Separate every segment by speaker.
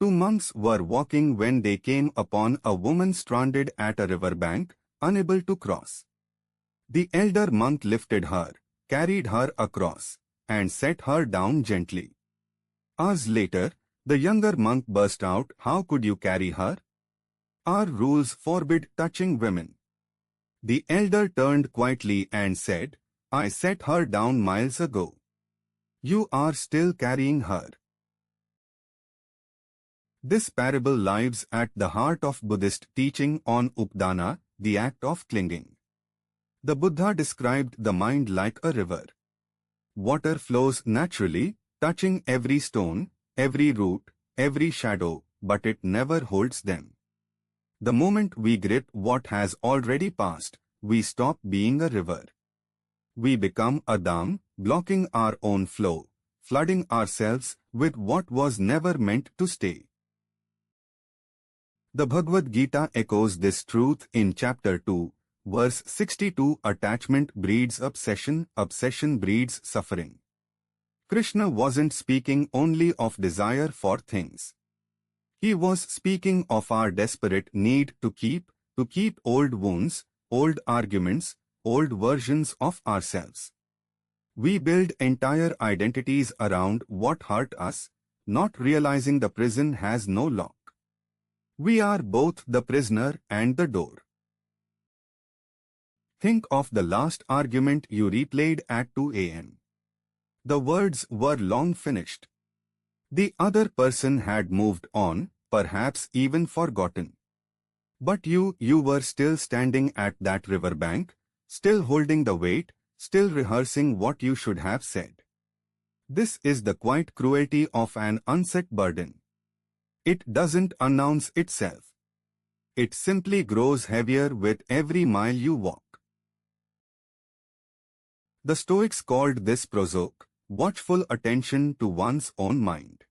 Speaker 1: Two monks were walking when they came upon a woman stranded at a riverbank, unable to cross. The elder monk lifted her, carried her across, and set her down gently. Hours later, the younger monk burst out, "How could you carry her? Our rules forbid touching women." The elder turned quietly and said, "I set her down miles ago. You are still carrying her." This parable lies at the heart of Buddhist teaching on updana, the act of clinging. The Buddha described the mind like a river. Water flows naturally, touching every stone, every root, every shadow, but it never holds them. The moment we grip what has already passed, we stop being a river. We become a dam, blocking our own flow, flooding ourselves with what was never meant to stay. The Bhagavad Gita echoes this truth in chapter 2, verse 62. Attachment breeds obsession, obsession breeds suffering. Krishna wasn't speaking only of desire for things. He was speaking of our desperate need to keep old wounds, old arguments, old versions of ourselves. We build entire identities around what hurt us, not realizing the prison has no lock. We are both the prisoner and the door. Think of the last argument you replayed at 2 a.m. The words were long finished. The other person had moved on, perhaps even forgotten. But you were still standing at that riverbank, still holding the weight, still rehearsing what you should have said. This is the quiet cruelty of an unset burden. It doesn't announce itself. It simply grows heavier with every mile you walk. The Stoics called this prosoke, watchful attention to one's own mind.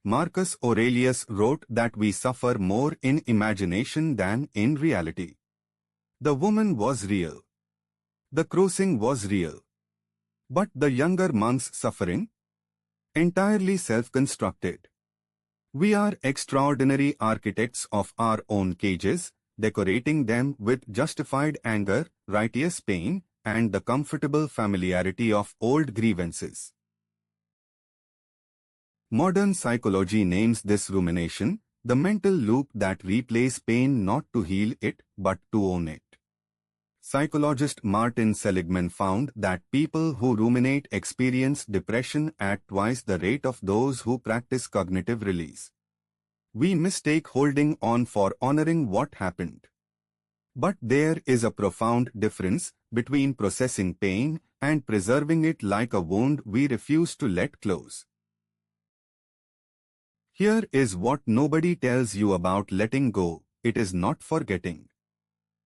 Speaker 1: Marcus Aurelius wrote that we suffer more in imagination than in reality. The woman was real. The crossing was real. But the younger monk's suffering? Entirely self-constructed. We are extraordinary architects of our own cages, decorating them with justified anger, righteous pain, and the comfortable familiarity of old grievances. Modern psychology names this rumination, the mental loop that replays pain not to heal it, but to own it. Psychologist Martin Seligman found that people who ruminate experience depression at twice the rate of those who practice cognitive release. We mistake holding on for honoring what happened. But there is a profound difference between processing pain and preserving it like a wound we refuse to let close. Here is what nobody tells you about letting go: it is not forgetting.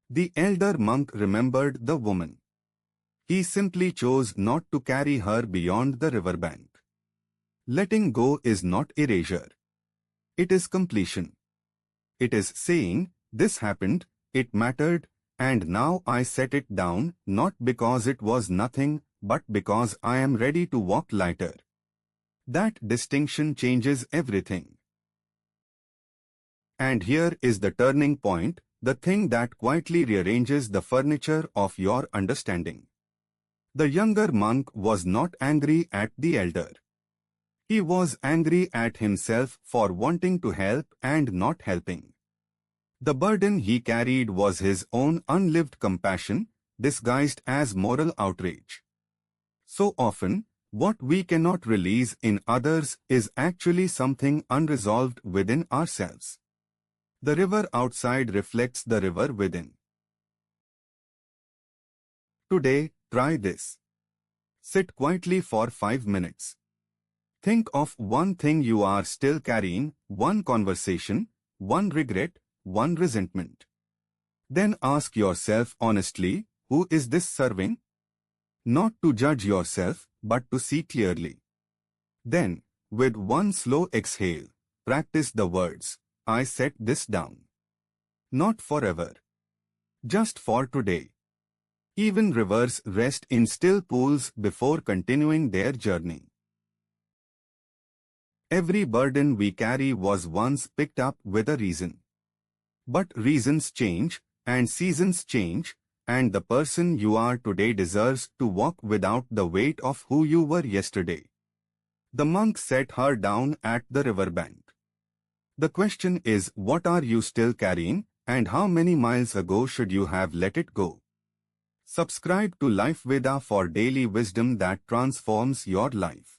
Speaker 1: The elder monk remembered the woman. He simply chose not to carry her beyond the riverbank. Letting go is not erasure. It is completion. It is saying, "This happened, it mattered, and now I set it down, not because it was nothing, but because I am ready to walk lighter." That distinction changes everything. And here is the turning point, the thing that quietly rearranges the furniture of your understanding. The younger monk was not angry at the elder. He was angry at himself for wanting to help and not helping. The burden he carried was his own unlived compassion, disguised as moral outrage. So often, what we cannot release in others is actually something unresolved within ourselves. The river outside reflects the river within. Today, try this. Sit quietly for 5 minutes. Think of one thing you are still carrying, one conversation, one regret, one resentment. Then ask yourself honestly, who is this serving? Not to judge yourself, but to see clearly. Then, with one slow exhale, practice the words, "I set this down." Not forever. Just for today. Even rivers rest in still pools before continuing their journey. Every burden we carry was once picked up with a reason. But reasons change, and seasons change, and the person you are today deserves to walk without the weight of who you were yesterday. The monk set her down at the riverbank. The question is, what are you still carrying, and how many miles ago should you have let it go? Subscribe to LifeVeda for daily wisdom that transforms your life.